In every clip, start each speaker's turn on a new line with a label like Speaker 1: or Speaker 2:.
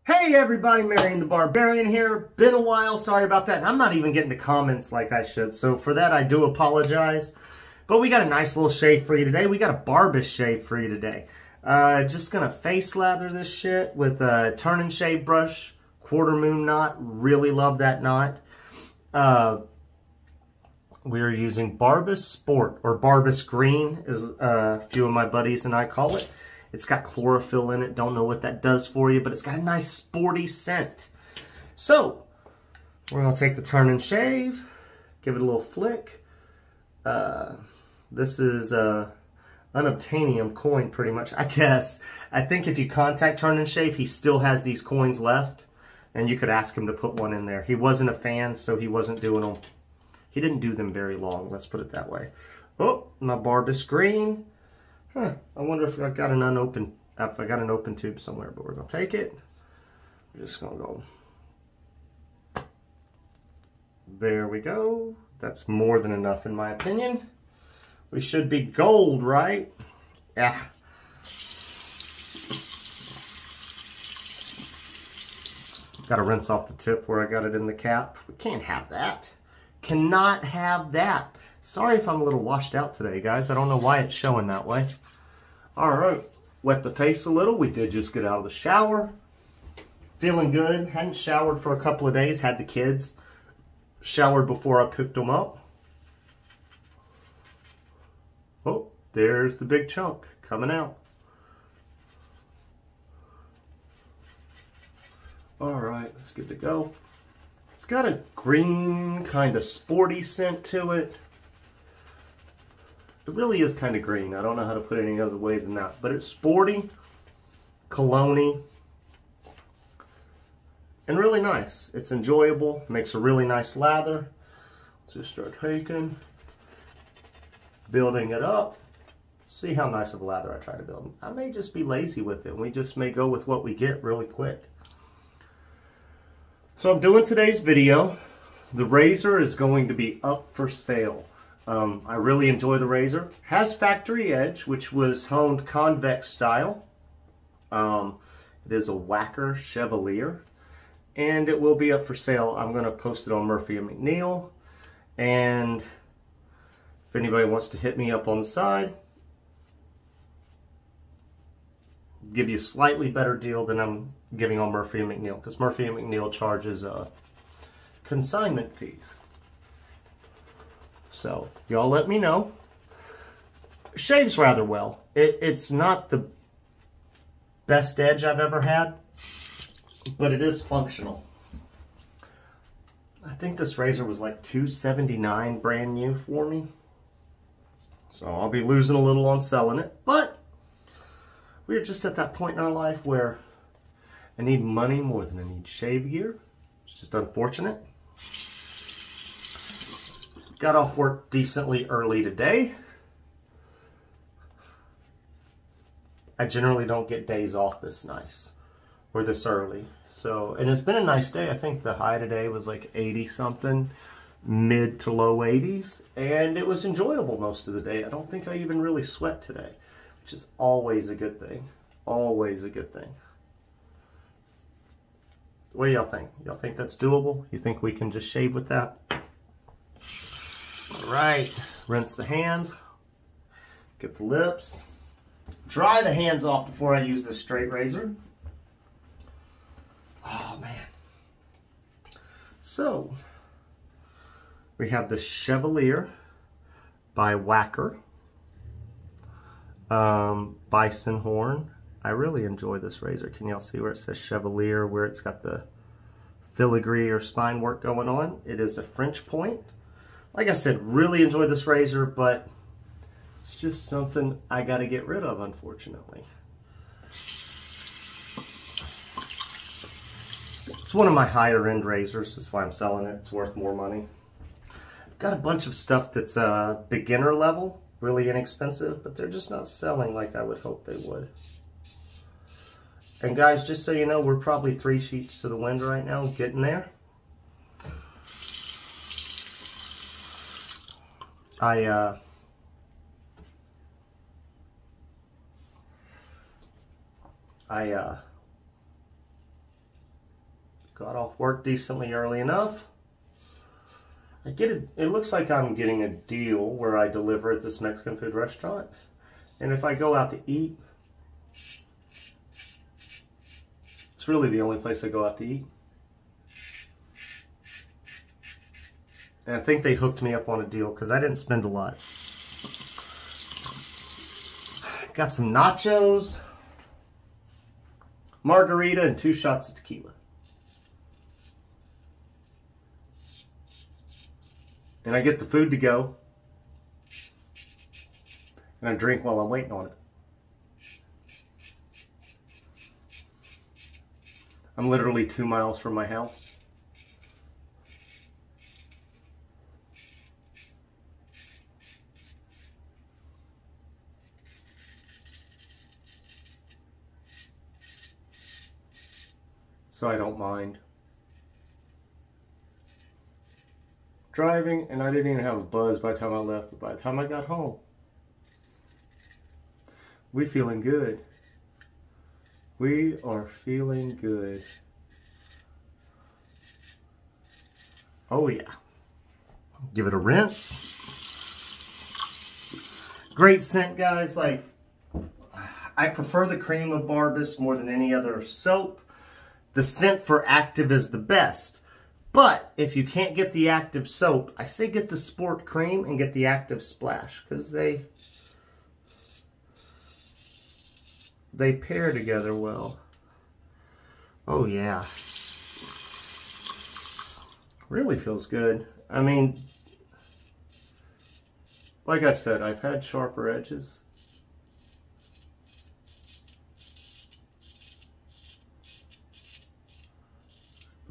Speaker 1: Hey everybody, Marion the Barbarian here. Been a while, sorry about that. I'm not even getting the comments like I should, so for that I do apologize. But we got a nice little shave for you today. We got a Barbus shave for you today. Just gonna face lather this shit with a turn and shave brush, quarter moon knot. Really love that knot. We're using Barbus Sport, or Barbus Green, as a few of my buddies and I call it. It's got chlorophyll in it. Don't know what that does for you, but it's got a nice sporty scent. So, we're going to take the turn and shave, give it a little flick. This is unobtainium coin pretty much, I guess. I think if you contact Turn and Shave, he still has these coins left, and you could ask him to put one in there. He wasn't a fan, so he wasn't doing them. He didn't do them very long, let's put it that way. Oh, my Barbus Green. Huh, I wonder if I got an open tube somewhere, but we're gonna take it. We're just gonna go. There we go. That's more than enough in my opinion. We should be gold, right? Yeah. Gotta rinse off the tip where I got it in the cap. We can't have that. Cannot have that. Sorry if I'm a little washed out today, guys. I don't know why it's showing that way. All right, wet the face a little. We did just get out of the shower. Feeling good. Hadn't showered for a couple of days. Had the kids. Showered before I picked them up. Oh, there's the big chunk coming out. All right, let's good to go. It's got a green, kind of sporty scent to it. It really is kind of green. I don't know how to put it any other way than that. But it's sporty, cologne-y, and really nice. It's enjoyable. Makes a really nice lather. Just start taking, building it up. See how nice of a lather I try to build. I may just be lazy with it. We just may go with what we get really quick. So I'm doing today's video. The razor is going to be up for sale. I really enjoy the razor. Has factory edge, which was honed convex style. It is a Wacker Chevalier, and it will be up for sale. I'm going to post it on Murphy and McNeil, and if anybody wants to hit me up on the side, give you a slightly better deal than I'm giving on Murphy and McNeil, because Murphy and McNeil charges consignment fees. So, y'all let me know. Shaves rather well. It's not the best edge I've ever had, but it is functional. I think this razor was like $279 brand new for me. So I'll be losing a little on selling it, but we're just at that point in our life where I need money more than I need shave gear. It's just unfortunate. Got off work decently early today. I generally don't get days off this nice or this early. So, and it's been a nice day. I think the high today was like 80 something, mid to low 80s, and it was enjoyable most of the day. I don't think I even really sweat today, which is always a good thing. Always a good thing. What do y'all think? Y'all think that's doable? You think we can just shave with that? All right, rinse the hands, get the lips, dry the hands off before I use this straight razor. Oh man. So, we have the Chevalier by Wacker. Bison horn. I really enjoy this razor. Can y'all see where it says Chevalier, where it's got the filigree or spine work going on? It is a French point. Like I said, really enjoy this razor, but it's just something I got to get rid of, unfortunately. It's one of my higher end razors. That's why I'm selling it. It's worth more money. I've got a bunch of stuff that's beginner level, really inexpensive, but they're just not selling like I would hope they would. And guys, just so you know, we're probably 3 sheets to the wind right now, getting there. I Got off work decently early enough. It looks like I'm getting a deal where I deliver at this Mexican food restaurant. And if I go out to eat, it's really the only place I go out to eat. And I think they hooked me up on a deal because I didn't spend a lot. Got some nachos, margarita, and 2 shots of tequila. And I get the food to go. And I drink while I'm waiting on it. I'm literally 2 miles from my house. So I don't mind driving, and I didn't even have a buzz by the time I left, but by the time I got home, we feeling good. We are feeling good. Oh yeah. Give it a rinse. Great scent, guys. Like, I prefer the cream of Barbus more than any other soap. The scent for active is the best. But if you can't get the active soap, I say get the Sport cream and get the active splash, because they pair together well. Oh yeah. Really feels good. I mean, like I've said, I've had sharper edges.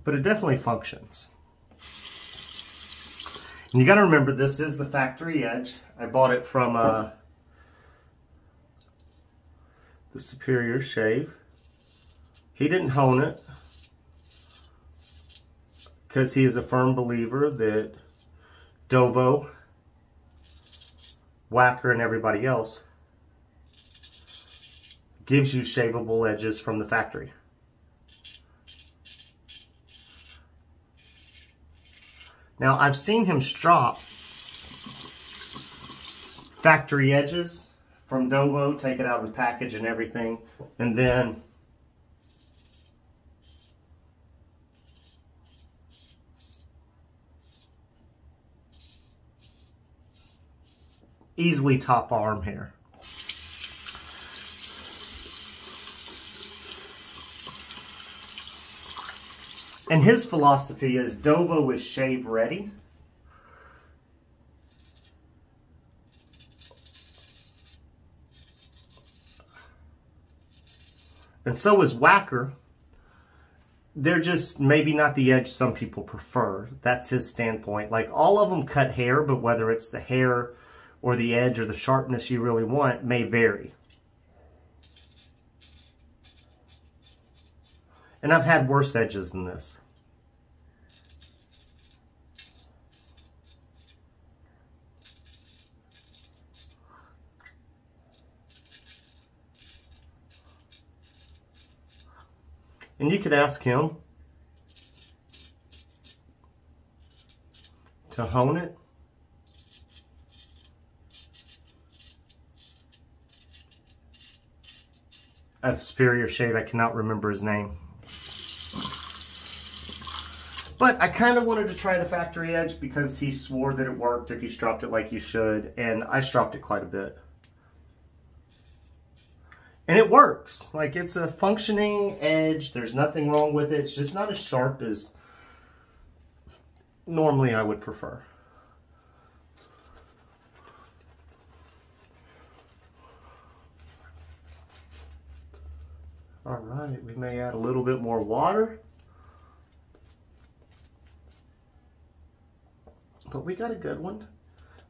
Speaker 1: But it definitely functions. And you got to remember, this is the factory edge. I bought it from the Superior Shave. He didn't hone it because he is a firm believer that Dovo, Wacker, and everybody else gives you shaveable edges from the factory. Now, I've seen him strop factory edges from Dovo, take it out of the package and everything, and then easily top arm hair. And his philosophy is Dovo is shave ready. And so is Wacker. They're just maybe not the edge some people prefer. That's his standpoint. Like, all of them cut hair, but whether it's the hair or the edge or the sharpness you really want may vary. And I've had worse edges than this. And you could ask him to hone it. At Superior Shave, I cannot remember his name. But I kind of wanted to try the factory edge because he swore that it worked if you stropped it like you should, and I stropped it quite a bit. And it works. Like, it's a functioning edge. There's nothing wrong with it. It's just not as sharp as normally I would prefer. All right, we may add a little bit more water. But we got a good one.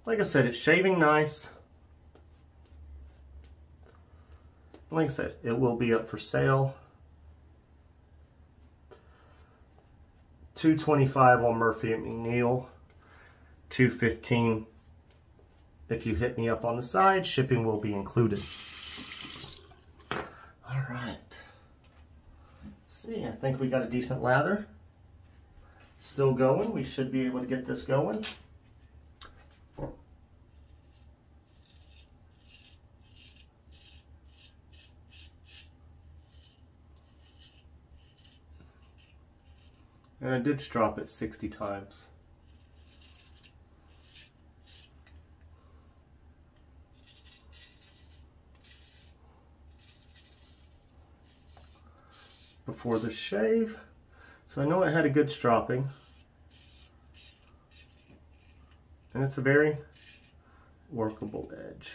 Speaker 1: Like I said, it's shaving nice. Like I said, it will be up for sale. $225 on Murphy & McNeil. $215 if you hit me up on the side. Shipping will be included. All right. Let's see, I think we got a decent lather. still going. We should be able to get this going. And I did drop it 60 times. Before the shave. So I know it had a good stropping. And it's a very workable edge.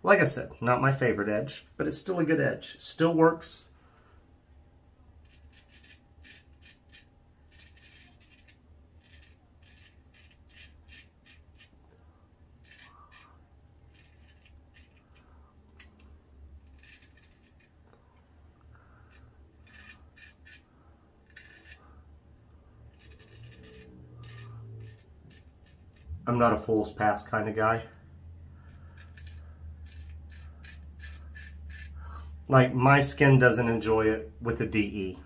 Speaker 1: Like I said, not my favorite edge, but it's still a good edge. It still works. I'm not a fool's pass kind of guy. Like, my skin doesn't enjoy it with a DE.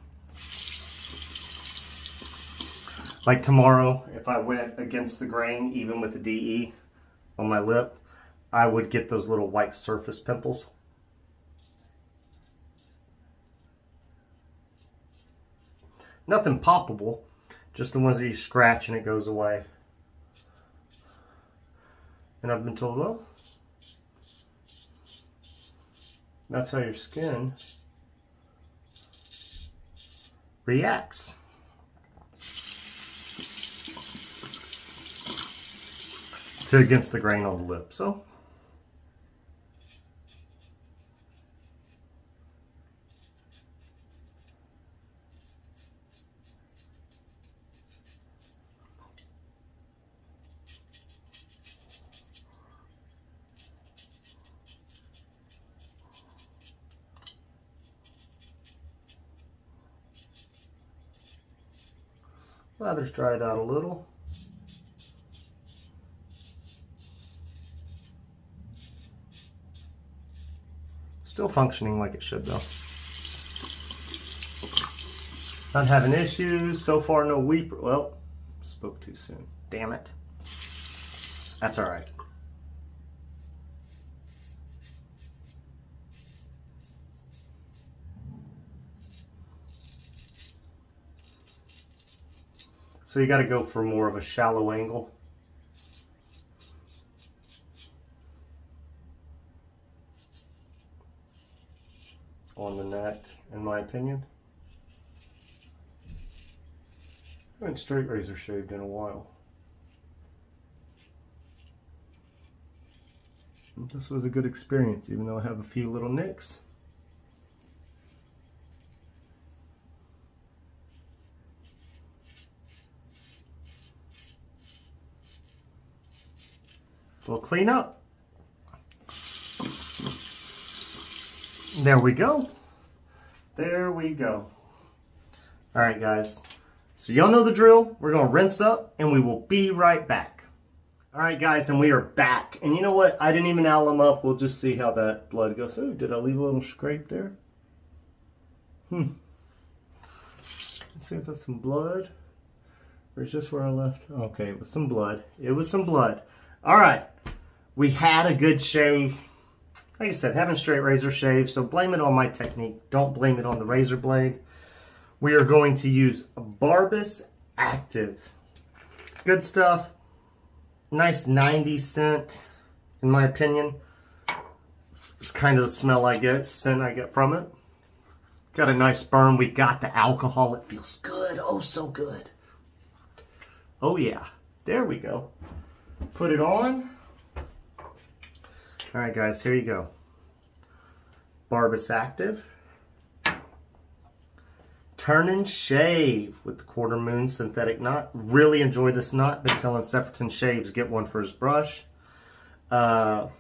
Speaker 1: Like tomorrow, if I went against the grain, even with the DE on my lip, I would get those little white surface pimples. Nothing poppable, just the ones that you scratch and it goes away. And I've been told, well, that's how your skin reacts. To against the grain on the lip. So lather's dried out a little. Still functioning like it should though. Not having issues. So far no weeper. Well, spoke too soon. Damn it. That's alright. So you got to go for more of a shallow angle. On the neck, in my opinion. I haven't straight razor shaved in a while. This was a good experience, even though I have a few little nicks. We'll clean up. There we go. There we go. All right, guys. So y'all know the drill. We're going to rinse up and we will be right back. All right, guys, and we are back. And you know what? I didn't even owl them up. We'll just see how that blood goes. Oh, did I leave a little scrape there? Let's see if that's some blood. Or is this where I left? Okay, it was some blood. It was some blood. All right. We had a good shave. Like I said, having straight razor shave, so blame it on my technique. Don't blame it on the razor blade. We are going to use Barbus Active. Good stuff. Nice 90 scent, in my opinion. It's kind of the smell I get, scent I get from it. Got a nice burn. We got the alcohol. It feels good. Oh, so good. Oh, yeah. There we go. Put it on. All right, guys, here you go. Barbus Active. Turn and shave with the quarter moon synthetic knot. Really enjoy this knot. Been telling Sepperton Shaves get one for his brush. Barbus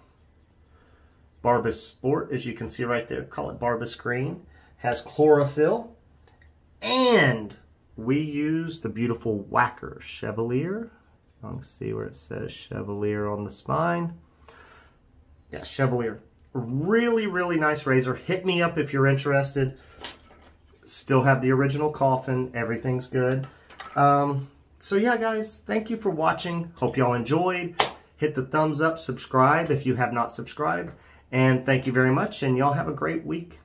Speaker 1: Sport, as you can see right there, call it Barbus Green. Has chlorophyll. And we use the beautiful Wacker Chevalier. You can see where it says Chevalier on the spine. Yeah, Chevalier. Really, really nice razor. Hit me up if you're interested. Still have the original coffin. Everything's good. So yeah, guys, thank you for watching. Hope y'all enjoyed. Hit the thumbs up, subscribe if you have not subscribed. And thank you very much, and y'all have a great week.